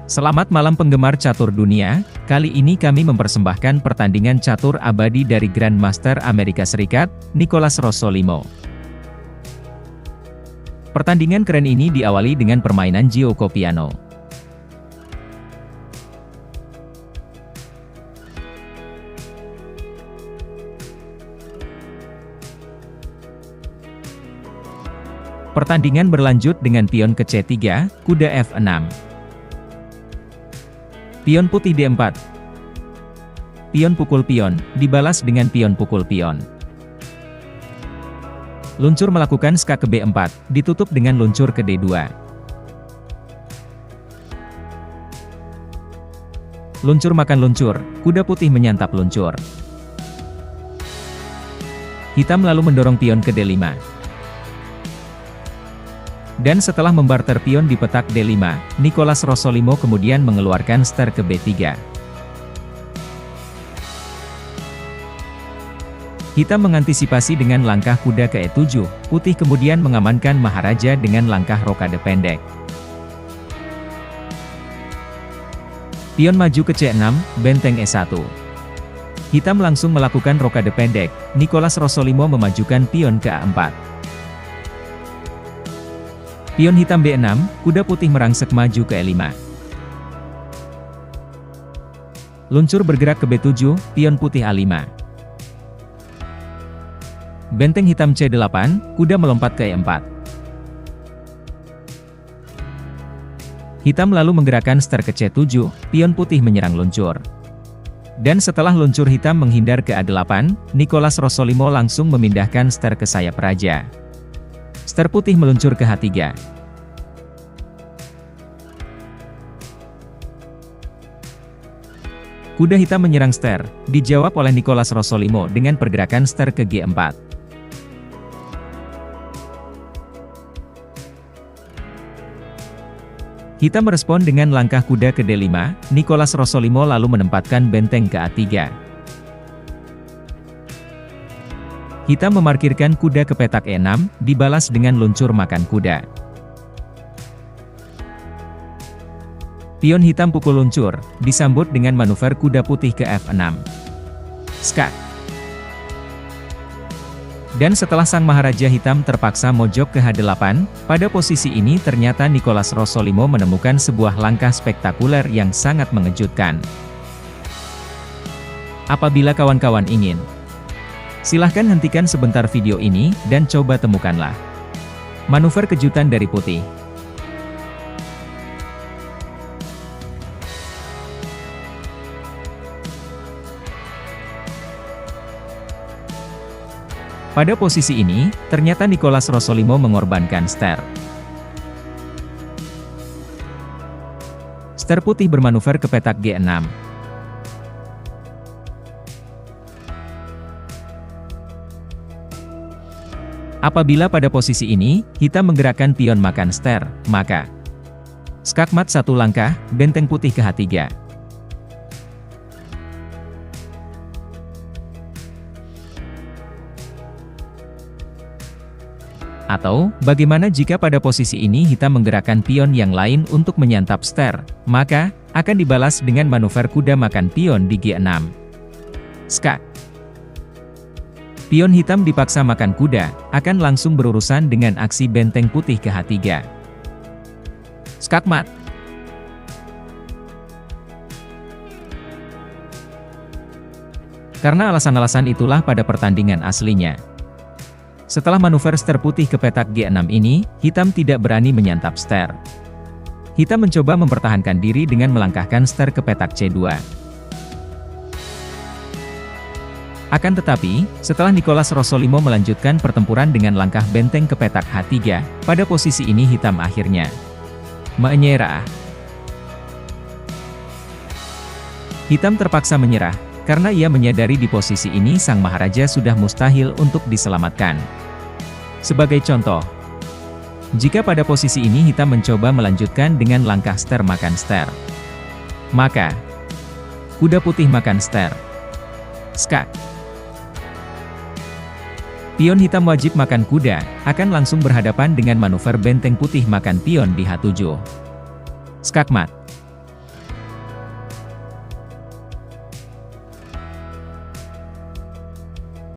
Selamat malam penggemar catur dunia, kali ini kami mempersembahkan pertandingan catur abadi dari Grandmaster Amerika Serikat, Nicolas Rossolimo. Pertandingan keren ini diawali dengan permainan Gioco Piano. Pertandingan berlanjut dengan pion ke C3, kuda F6. Pion putih D4. Pion pukul pion, dibalas dengan pion pukul pion. Luncur melakukan skak ke B4, ditutup dengan luncur ke D2. Luncur makan luncur, kuda putih menyantap luncur. Hitam lalu mendorong pion ke D5. Dan setelah membarter pion di petak D5, Nicolas Rossolimo kemudian mengeluarkan ster ke B3. Hitam mengantisipasi dengan langkah kuda ke E7, putih kemudian mengamankan Maharaja dengan langkah rokade pendek. Pion maju ke C6, benteng E1. Hitam langsung melakukan rokade pendek, Nicolas Rossolimo memajukan pion ke A4. Pion hitam B6, kuda putih merangsek maju ke E5. Luncur bergerak ke B7, pion putih A5. Benteng hitam C8, kuda melompat ke E4. Hitam lalu menggerakkan ster ke C7, pion putih menyerang luncur. Dan setelah luncur hitam menghindar ke A8, Nicolas Rossolimo langsung memindahkan ster ke sayap raja. Ster putih meluncur ke H3. Kuda hitam menyerang ster, dijawab oleh Nicolas Rossolimo dengan pergerakan ster ke G4. Hitam merespon dengan langkah kuda ke D5, Nicolas Rossolimo lalu menempatkan benteng ke A3. Hitam memarkirkan kuda ke petak E6, dibalas dengan luncur makan kuda. Pion hitam pukul luncur, disambut dengan manuver kuda putih ke F6. Skak. Dan setelah sang Maharaja hitam terpaksa mojok ke H8, pada posisi ini ternyata Nicolas Rossolimo menemukan sebuah langkah spektakuler yang sangat mengejutkan. Apabila kawan-kawan ingin, silahkan hentikan sebentar video ini, dan coba temukanlah manuver kejutan dari putih. Pada posisi ini, ternyata Nicolas Rossolimo mengorbankan ster. Ster putih bermanuver ke petak G6. Apabila pada posisi ini, hitam menggerakkan pion makan ster, maka skakmat satu langkah, benteng putih ke H3. Atau, bagaimana jika pada posisi ini hitam menggerakkan pion yang lain untuk menyantap ster, maka akan dibalas dengan manuver kuda makan pion di G6. Skak. Pion hitam dipaksa makan kuda, akan langsung berurusan dengan aksi benteng putih ke H3. Skakmat. Karena alasan-alasan itulah pada pertandingan aslinya, setelah manuver ster putih ke petak G6 ini, hitam tidak berani menyantap ster. Hitam mencoba mempertahankan diri dengan melangkahkan ster ke petak C2. Akan tetapi, setelah Nicolas Rossolimo melanjutkan pertempuran dengan langkah benteng ke petak H3, pada posisi ini hitam akhirnya menyerah. Hitam terpaksa menyerah, karena ia menyadari di posisi ini sang Maharaja sudah mustahil untuk diselamatkan. Sebagai contoh, jika pada posisi ini hitam mencoba melanjutkan dengan langkah ster makan ster, maka kuda putih makan ster. Skak. Pion hitam wajib makan kuda, akan langsung berhadapan dengan manuver benteng putih makan pion di H7. Skakmat.